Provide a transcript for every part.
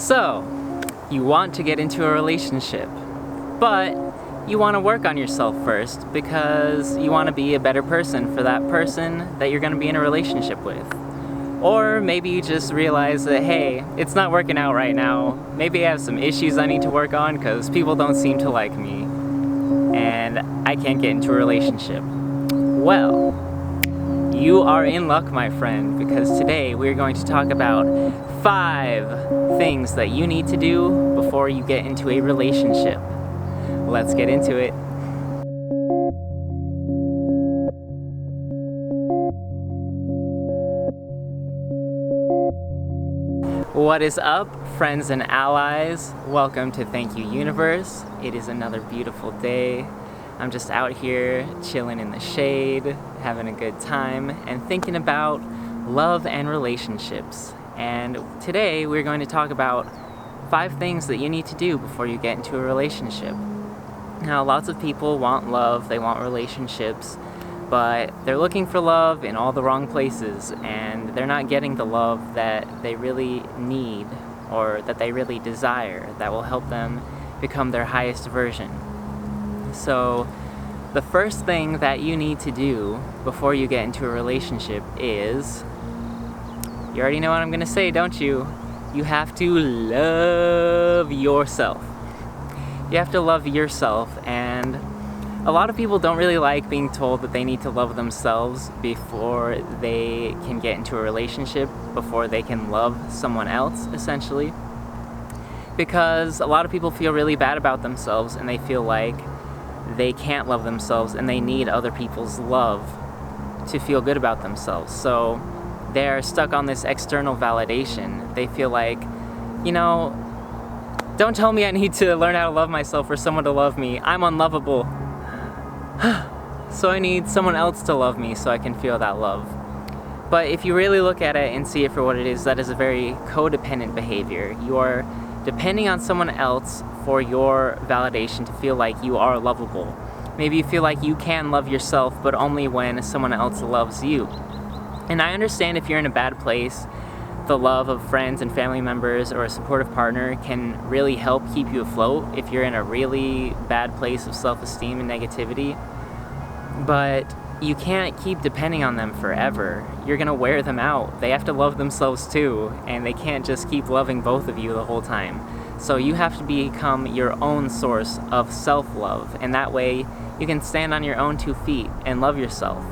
So, you want to get into a relationship, but you want to work on yourself first because you want to be a better person for that person that you're going to be in a relationship with. Or maybe you just realize that, hey, it's not working out right now. Maybe I have some issues I need to work on because people don't seem to like me and I can't get into a relationship. Well, you are in luck, my friend, because today we're going to talk about 5 things that you need to do before you get into a relationship. Let's get into it. What is up, friends and allies? Welcome to Thank You Universe. It is another beautiful day. I'm just out here chilling in the shade, having a good time, and thinking about love and relationships. And today we're going to talk about 5 things that you need to do before you get into a relationship. Now, lots of people want love, they want relationships, but they're looking for love in all the wrong places, and they're not getting the love that they really need or that they really desire that will help them become their highest version. So, the first thing that you need to do before you get into a relationship is, you already know what I'm going to say, don't you? You have to love yourself. You have to love yourself, and a lot of people don't really like being told that they need to love themselves before they can get into a relationship, before they can love someone else, essentially. Because a lot of people feel really bad about themselves, and they feel like they can't love themselves, and they need other people's love to feel good about themselves. So they're stuck on this external validation. They feel like, don't tell me I need to learn how to love myself for someone to love me. I'm unlovable. So I need someone else to love me so I can feel that love. But if you really look at it and see it for what it is, that is a very codependent behavior. You are depending on someone else for your validation to feel like you are lovable. Maybe you feel like you can love yourself, but only when someone else loves you. And I understand if you're in a bad place, the love of friends and family members or a supportive partner can really help keep you afloat if you're in a really bad place of self-esteem and negativity. But you can't keep depending on them forever. You're gonna wear them out. They have to love themselves too, and they can't just keep loving both of you the whole time. So you have to become your own source of self-love, and that way you can stand on your own 2 feet and love yourself.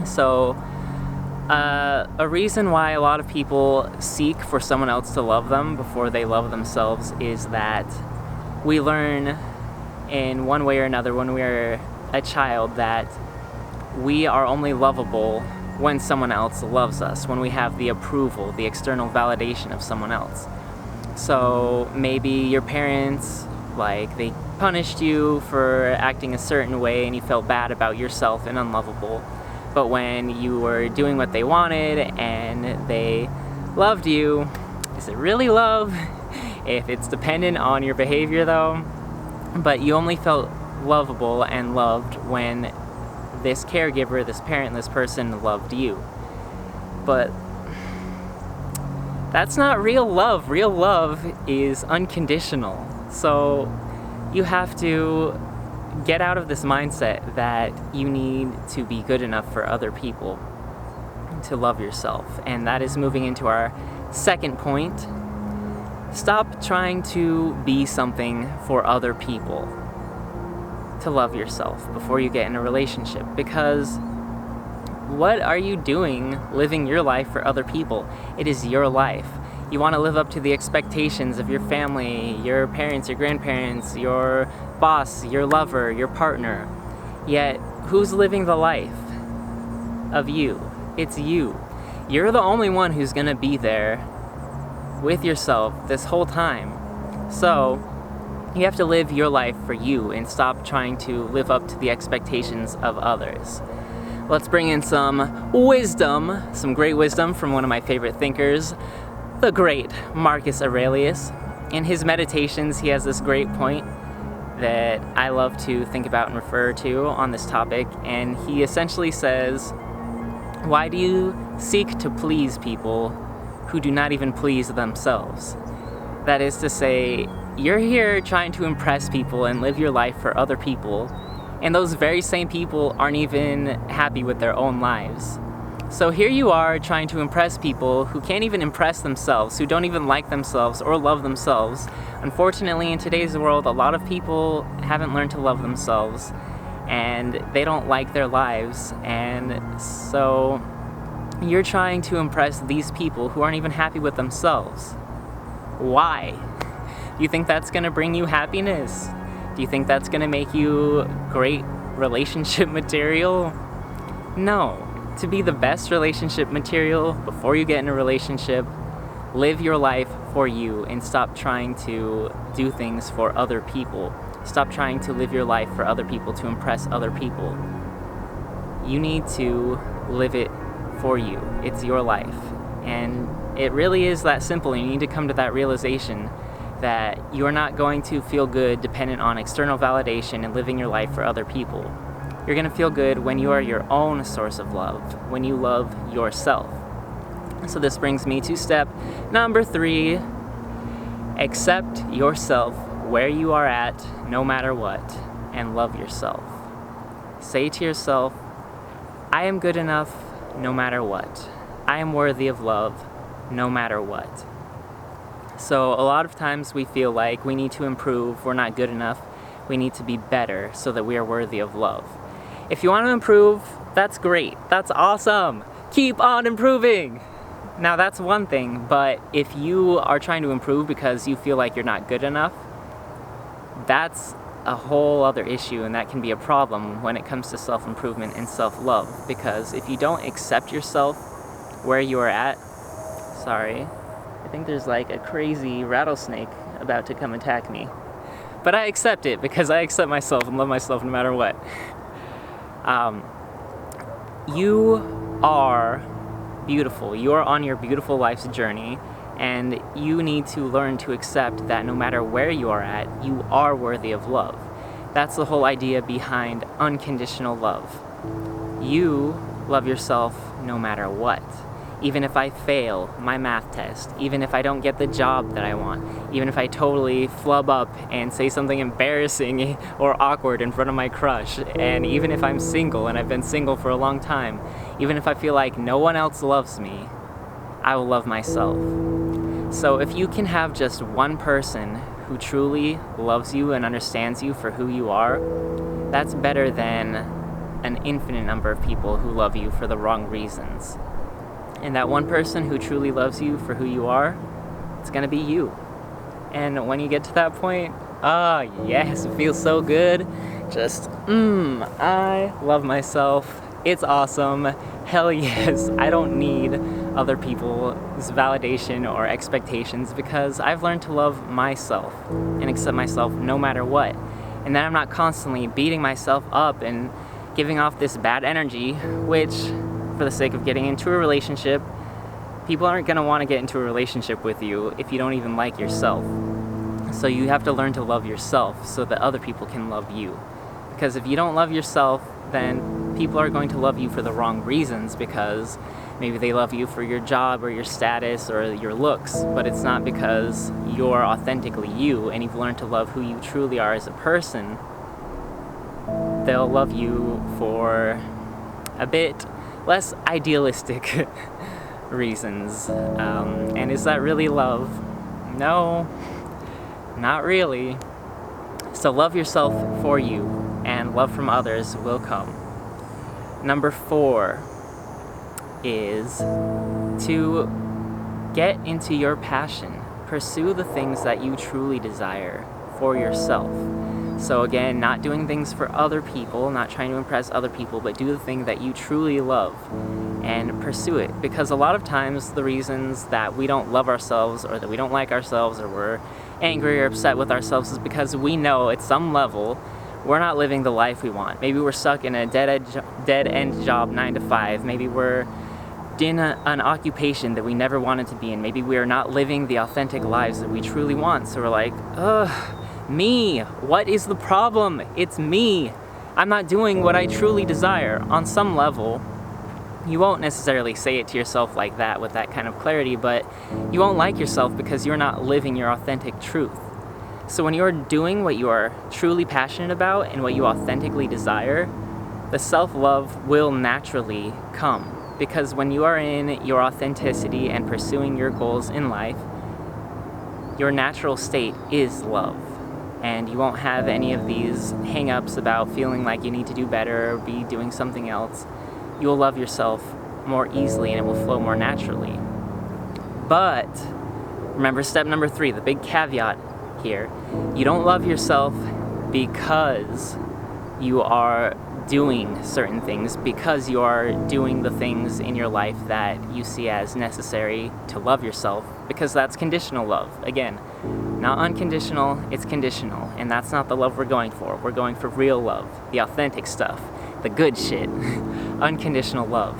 So a reason why a lot of people seek for someone else to love them before they love themselves is that we learn in one way or another when we're a child that we are only lovable when someone else loves us, when we have the approval, the external validation of someone else. So maybe your parents, they punished you for acting a certain way and you felt bad about yourself and unlovable. But when you were doing what they wanted and they loved you, is it really love? If it's dependent on your behavior though, but you only felt lovable and loved when this caregiver, this parent, this person loved you. But that's not real love. Real love is unconditional. So you have to get out of this mindset that you need to be good enough for other people to love yourself. And that is moving into our second point. Stop trying to be something for other people to love yourself before you get in a relationship, because what are you doing living your life for other people? It is your life. You want to live up to the expectations of your family, your parents, your grandparents, your boss, your lover, your partner. Yet, who's living the life of you? It's you. You're the only one who's going to be there with yourself this whole time. So, you have to live your life for you and stop trying to live up to the expectations of others. Let's bring in some wisdom, some great wisdom from one of my favorite thinkers, the great Marcus Aurelius. In his meditations, he has this great point that I love to think about and refer to on this topic, and he essentially says, why do you seek to please people who do not even please themselves? That is to say, you're here trying to impress people and live your life for other people, and those very same people aren't even happy with their own lives. So here you are trying to impress people who can't even impress themselves, who don't even like themselves or love themselves. Unfortunately, in today's world, a lot of people haven't learned to love themselves, and they don't like their lives, and so you're trying to impress these people who aren't even happy with themselves. Why? Do you think that's going to bring you happiness? Do you think that's going to make you great relationship material? No. To be the best relationship material before you get in a relationship, live your life for you and stop trying to do things for other people. Stop trying to live your life for other people to impress other people. You need to live it for you. It's your life. And it really is that simple. You need to come to that realization that you're not going to feel good dependent on external validation and living your life for other people. You're going to feel good when you are your own source of love, when you love yourself. So this brings me to step number 3. Accept yourself where you are at, no matter what, and love yourself. Say to yourself, I am good enough no matter what. I am worthy of love no matter what. So a lot of times we feel like we need to improve, we're not good enough, we need to be better so that we are worthy of love. If you want to improve, that's great, that's awesome, keep on improving! Now that's one thing, but if you are trying to improve because you feel like you're not good enough, that's a whole other issue, and that can be a problem when it comes to self-improvement and self-love, because if you don't accept yourself where you are at, sorry, I think there's like a crazy rattlesnake about to come attack me. But I accept it because I accept myself and love myself no matter what. You are beautiful. You are on your beautiful life's journey, and you need to learn to accept that no matter where you are at, you are worthy of love. That's the whole idea behind unconditional love. You love yourself no matter what. Even if I fail my math test, even if I don't get the job that I want, even if I totally flub up and say something embarrassing or awkward in front of my crush, and even if I'm single and I've been single for a long time, even if I feel like no one else loves me, I will love myself. So if you can have just one person who truly loves you and understands you for who you are, that's better than an infinite number of people who love you for the wrong reasons. And that one person who truly loves you for who you are, it's gonna be you. And when you get to that point, yes, it feels so good. Just, I love myself. It's awesome. Hell yes, I don't need other people's validation or expectations because I've learned to love myself and accept myself no matter what. And then I'm not constantly beating myself up and giving off this bad energy, which, for the sake of getting into a relationship, people aren't going to want to get into a relationship with you if you don't even like yourself. So you have to learn to love yourself so that other people can love you. Because if you don't love yourself, then people are going to love you for the wrong reasons, because maybe they love you for your job or your status or your looks, but it's not because you're authentically you and you've learned to love who you truly are as a person. They'll love you for a bit less idealistic reasons. And is that really love? No, not really. So love yourself for you, and love from others will come. Number 4 is to get into your passion. Pursue the things that you truly desire for yourself. So again, not doing things for other people, not trying to impress other people, but do the thing that you truly love and pursue it. Because a lot of times the reasons that we don't love ourselves or that we don't like ourselves or we're angry or upset with ourselves is because we know at some level we're not living the life we want. Maybe we're stuck in a dead-end job 9 to 5. Maybe we're in an occupation that we never wanted to be in. Maybe we are not living the authentic lives that we truly want. So we're like, me, what is the problem? It's me. I'm not doing what I truly desire. On some level, You won't necessarily say it to yourself like that with that kind of clarity, but you won't like yourself because you're not living your authentic truth. So when you're doing what you are truly passionate about and what you authentically desire, the self-love will naturally come. Because when you are in your authenticity and pursuing your goals in life, your natural state is love. And you won't have any of these hang-ups about feeling like you need to do better or be doing something else. You'll love yourself more easily and it will flow more naturally. But remember step number 3, the big caveat here. You don't love yourself because you are doing certain things, because you are doing the things in your life that you see as necessary to love yourself, because that's conditional love. Again, not unconditional, it's conditional, and that's not the love we're going for. We're going for real love, the authentic stuff, the good shit, unconditional love.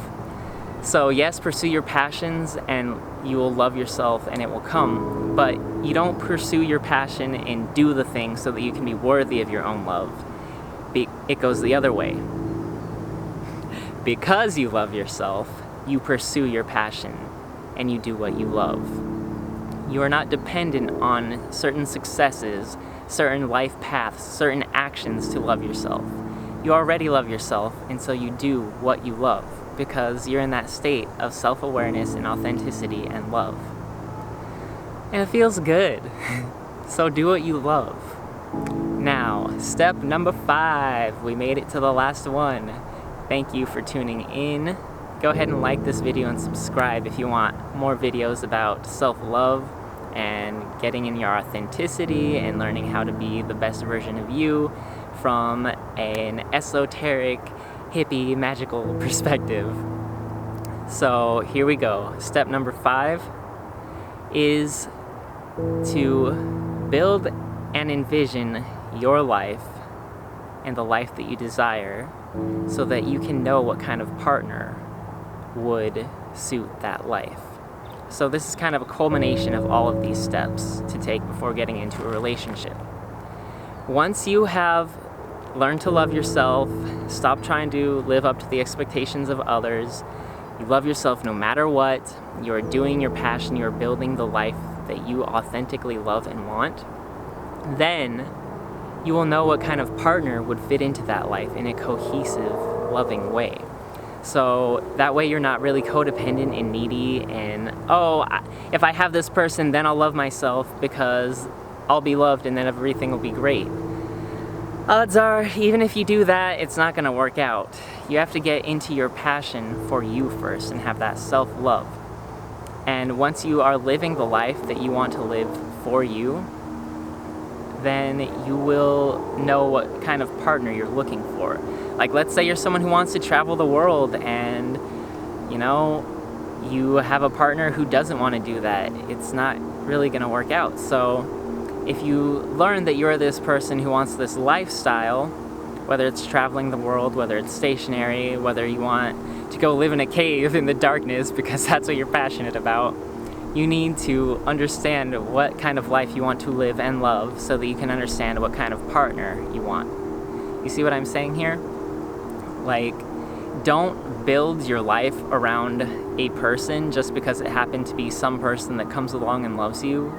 So yes, pursue your passions and you will love yourself and it will come, but you don't pursue your passion and do the thing so that you can be worthy of your own love. It goes the other way. Because you love yourself, you pursue your passion and you do what you love. You are not dependent on certain successes, certain life paths, certain actions to love yourself. You already love yourself, and so you do what you love, because you're in that state of self-awareness and authenticity and love. And it feels good. So do what you love. Now, step number 5. We made it to the last one. Thank you for tuning in. Go ahead and like this video and subscribe if you want more videos about self-love and getting in your authenticity and learning how to be the best version of you from an esoteric, hippie, magical perspective. So here we go. Step number 5 is to build and envision your life and the life that you desire so that you can know what kind of partner would suit that life. So this is kind of a culmination of all of these steps to take before getting into a relationship. Once you have learned to love yourself, stop trying to live up to the expectations of others, you love yourself no matter what, you're doing your passion, you're building the life that you authentically love and want, then you will know what kind of partner would fit into that life in a cohesive, loving way. So that way you're not really codependent and needy and, if I have this person, then I'll love myself because I'll be loved and then everything will be great. Odds are, even if you do that, it's not going to work out. You have to get into your passion for you first and have that self-love. And once you are living the life that you want to live for you, then you will know what kind of partner you're looking for. Like, let's say you're someone who wants to travel the world and, you have a partner who doesn't want to do that. It's not really going to work out. So if you learn that you're this person who wants this lifestyle, whether it's traveling the world, whether it's stationary, whether you want to go live in a cave in the darkness because that's what you're passionate about, you need to understand what kind of life you want to live and love so that you can understand what kind of partner you want. You see what I'm saying here? Like, don't build your life around a person just because it happened to be some person that comes along and loves you.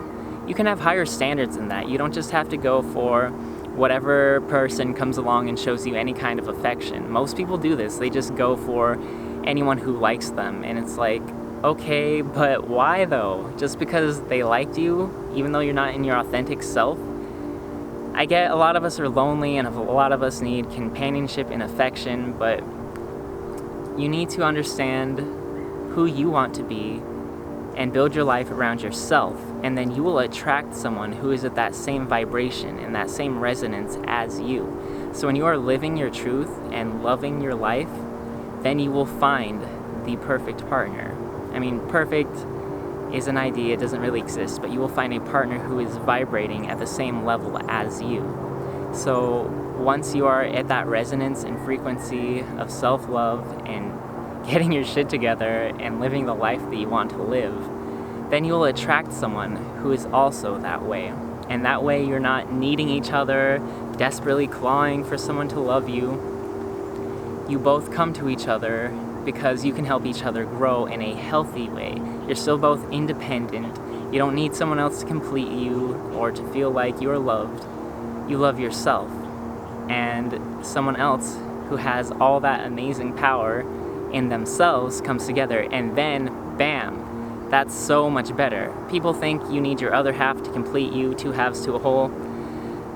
You can have higher standards than that. You don't just have to go for whatever person comes along and shows you any kind of affection. Most people do this. They just go for anyone who likes them. And it's like, okay, but why though? Just because they liked you, even though you're not in your authentic self? I get a lot of us are lonely and a lot of us need companionship and affection, but you need to understand who you want to be and build your life around yourself, and then you will attract someone who is at that same vibration and that same resonance as you. So when you are living your truth and loving your life, then you will find the perfect partner. I mean, perfect is an idea, it doesn't really exist, but you will find a partner who is vibrating at the same level as you. So once you are at that resonance and frequency of self-love and getting your shit together and living the life that you want to live, then you will attract someone who is also that way. And that way you're not needing each other, desperately clawing for someone to love you. You both come to each other because you can help each other grow in a healthy way. You're still both independent. You don't need someone else to complete you or to feel like you are loved. You love yourself. And someone else who has all that amazing power in themselves comes together, and then, bam, that's so much better. People think you need your other half to complete you, two halves to a whole.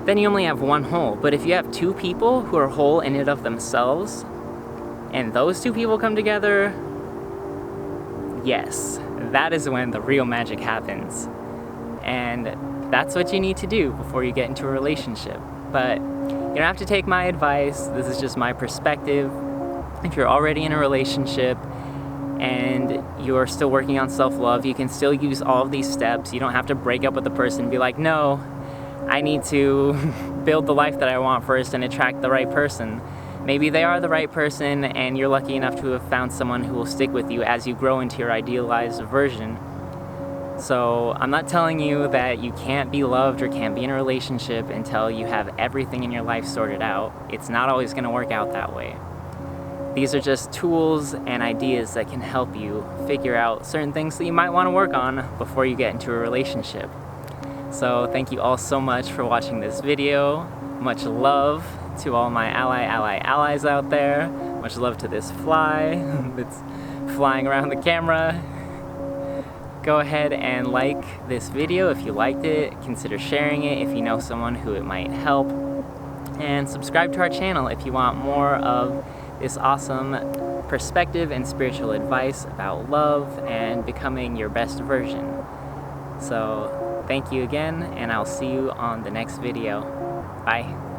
Then you only have one whole. But if you have two people who are whole in and of themselves, and those two people come together, yes, that is when the real magic happens. And that's what you need to do before you get into a relationship. But you don't have to take my advice. This is just my perspective. If you're already in a relationship and you're still working on self-love, you can still use all of these steps. You don't have to break up with the person and be like, no, I need to build the life that I want first and attract the right person. Maybe they are the right person and you're lucky enough to have found someone who will stick with you as you grow into your idealized version. So I'm not telling you that you can't be loved or can't be in a relationship until you have everything in your life sorted out. It's not always going to work out that way. These are just tools and ideas that can help you figure out certain things that you might want to work on before you get into a relationship. So thank you all so much for watching this video. Much love to all my allies out there. Much love to this fly that's flying around the camera. Go ahead and like this video if you liked it. Consider sharing it if you know someone who it might help. And subscribe to our channel if you want more of this awesome perspective and spiritual advice about love and becoming your best version. So thank you again, and I'll see you on the next video. Bye.